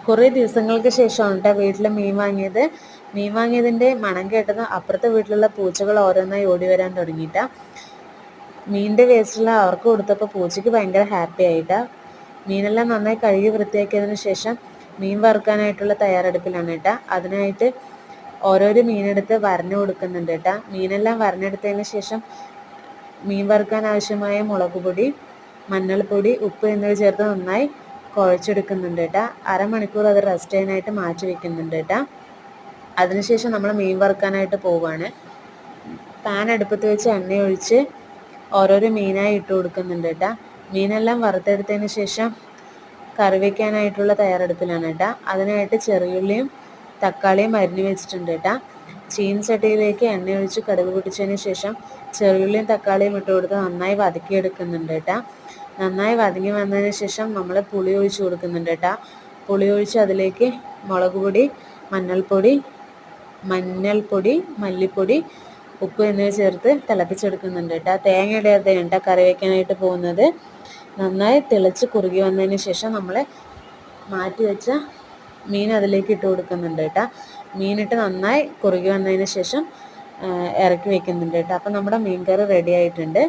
കുറേ ദിവസങ്ങൾക്ക് ശേഷമാണ് കേട്ടോ വീട്ടിൽ മീൻ വാങ്ങിയത്. മീൻ വാങ്ങിയതിൻ്റെ മണം കേട്ടത് അപ്പുറത്തെ വീട്ടിലുള്ള പൂച്ചകൾ ഓരോന്നായി ഓടി വരാൻ തുടങ്ങിയിട്ടാ. മീനിൻ്റെ വേസ്റ്റിൽ അവർക്ക് കൊടുത്തപ്പോൾ പൂച്ചയ്ക്ക് ഭയങ്കര ഹാപ്പി ആയിട്ടാ. മീനെല്ലാം നന്നായി കഴുകി വൃത്തിയാക്കിയതിന് ശേഷം മീൻ വറുക്കാനായിട്ടുള്ള തയ്യാറെടുപ്പിലാണ് കേട്ടോ. അതിനായിട്ട് ഓരോരോ മീനെടുത്ത് വരഞ്ഞു കൊടുക്കുന്നുണ്ട് കേട്ടോ. മീനെല്ലാം വരഞ്ഞെടുത്തതിന് ശേഷം മീൻ വറുക്കാൻ ആവശ്യമായ മുളക് പൊടി, മഞ്ഞൾപ്പൊടി, ഉപ്പ് എന്നിവ ചേർത്ത് നന്നായി കുഴച്ചെടുക്കുന്നുണ്ട് കേട്ടോ. അരമണിക്കൂർ അത് റെസ്റ്റ് ചെയ്യാനായിട്ട് മാറ്റി വെക്കുന്നുണ്ട് കേട്ടോ. അതിനുശേഷം നമ്മൾ മീൻ വറുക്കാനായിട്ട് പോവുകയാണ്. പാൻ അടുപ്പത്ത് വെച്ച് എണ്ണ ഒഴിച്ച് ഓരോരോ മീനായി ഇട്ട് കൊടുക്കുന്നുണ്ട് കേട്ടോ. മീനെല്ലാം വറുത്തെടുത്തതിന് ശേഷം കറി വയ്ക്കാനായിട്ടുള്ള തയ്യാറെടുപ്പിലാണ് കേട്ടോ. അതിനായിട്ട് ചെറിയുള്ളിയും തക്കാളിയും അരിഞ്ഞു വെച്ചിട്ടുണ്ട് കേട്ടോ. ചീനച്ചട്ടിയിലേക്ക് എണ്ണ ഒഴിച്ച് കടുക് പൊട്ടിച്ചതിന് ശേഷം ചെറിയുള്ളിയും തക്കാളിയും ഇട്ട് കൊടുത്ത് നന്നായി വതക്കിയെടുക്കുന്നുണ്ട് കേട്ടോ. നന്നായി വതങ്ങി വന്നതിന് ശേഷം നമ്മൾ പുളി ഒഴിച്ച് കൊടുക്കുന്നുണ്ട് കേട്ടോ. പുളി ഒഴിച്ച് അതിലേക്ക് മുളക് പൊടി, മഞ്ഞൾപ്പൊടി, മല്ലിപ്പൊടി, ഉപ്പ് എന്നിവ ചേർത്ത് തിളപ്പിച്ചെടുക്കുന്നുണ്ട് കേട്ടോ. തേങ്ങ ഇടാതെയാണ് കറി വയ്ക്കാനായിട്ട് പോകുന്നത്. നന്നായി തിളച്ച് കുറുകി വന്നതിന് ശേഷം നമ്മൾ മാറ്റി വെച്ച മീൻ അതിലേക്ക് ഇട്ട് കൊടുക്കുന്നുണ്ട് കേട്ടോ. മീനിട്ട് നന്നായി കുറുകി വന്നതിന് ശേഷം ഇറക്കി വയ്ക്കുന്നുണ്ട് കേട്ടോ. അപ്പം നമ്മുടെ മീൻ കറി റെഡി ആയിട്ടുണ്ട്.